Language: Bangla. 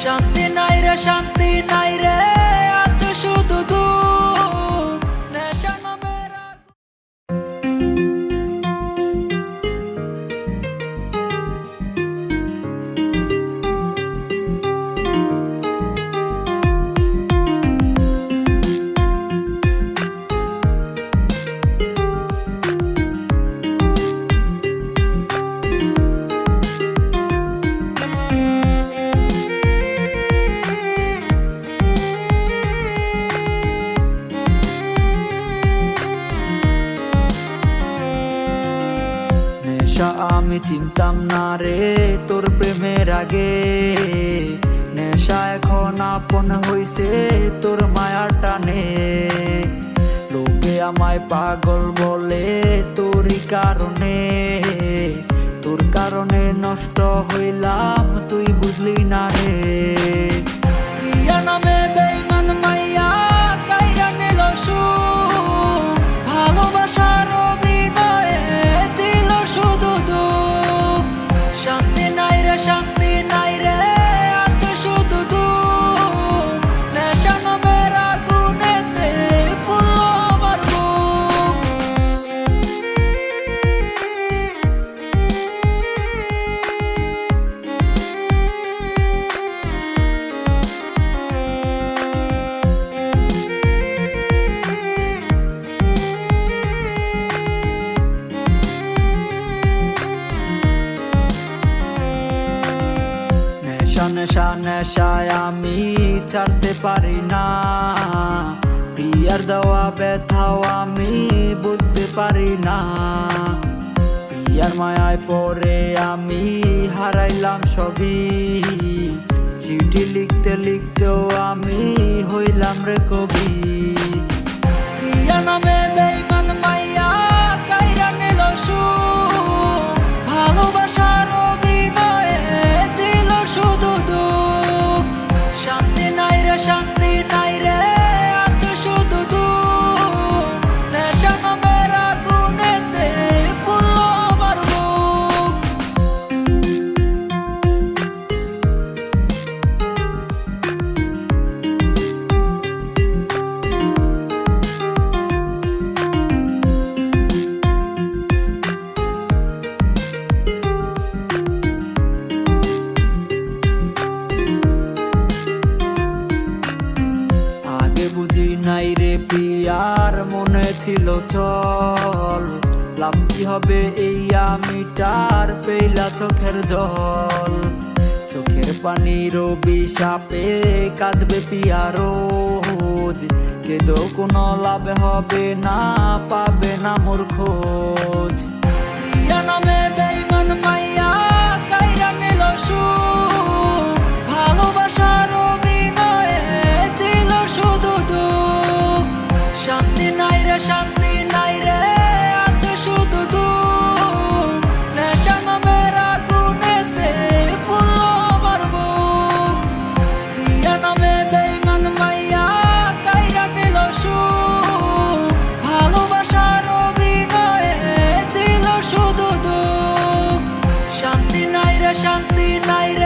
শান্তি নাই রে, শান্তি নাই রে, আছে শুধু দুঃখ। নেশা নামের নেশা আমি চিনতাম না রে তোর প্রেমের আগে। নেশা এখন আপন হইছে তোর মায়ার টানে। লোকে আমায় পাগল বলে তোরই কারণে। তোর কারণে নষ্ট হইলাম তুই বুঝলি না রে। প্রিয়া নামে বেঈমান মাইয়া কাইরা নিল সুখ। ভালোবাসার অভিনয়ে দিল শুধু দুঃখ। শান্তি নাই রে, শান্তি নাই রে, আছে শুধু দুঃখ। নেশা নামের আগুনেতে পুড়ল আমার বুক। নেশা নেশা নেশায় আমি ছাড়তে পারি না। প্রিয়ার দেওয়া ব্যথাও আমি বুঝতে পারি না। প্রিয়ার মায়ায় পড়ে আমি হারাইলাম সবই। চিঠি লিখতে লিখতেও আমি হইলাম রে কবি। প্রিয়া নামে বেঈমান মাইয়া কাইরা নিল সুখ। ভালোবাসার অভিনয়ে দিল শুধু দুঃখ। শান্তি নাই রে, শান্তি নাই রে, আছে শুধু দুঃখ। নেশা নামের আগুনেতে পুড়ল আমার বুক। আগে বুঝি নাই রে প্রিয়ার মনে ছিল চল। লাভ কি হবে এই আমিটার পেইলা চোখের জল। চোখের পানির অভিশাপে কাঁদবে প্রিয়া রোজ। কেঁদেও কোনো লাভ হবে না, পাবে না মোর খোঁজ। প্রিয়া নামে বেঈমান মাইয়া কাইরা নিল সুখ। ভালোবাসার অভিনয়ে দিল শুধু দুঃখ। শান্তি নাই রে, শান্তি নাই রে, আছে শুধু দুঃখ। নেশা নামের আগুনেতে পুড়ল আমার বুক। প্রিয়া নামে বেঈমান মাইয়া কাইরা নিল সুখ। ভালোবাসার অভিনয়ে দিল শুধু দুঃখ। শান্তি নাই রে, শান্তি নাই রে,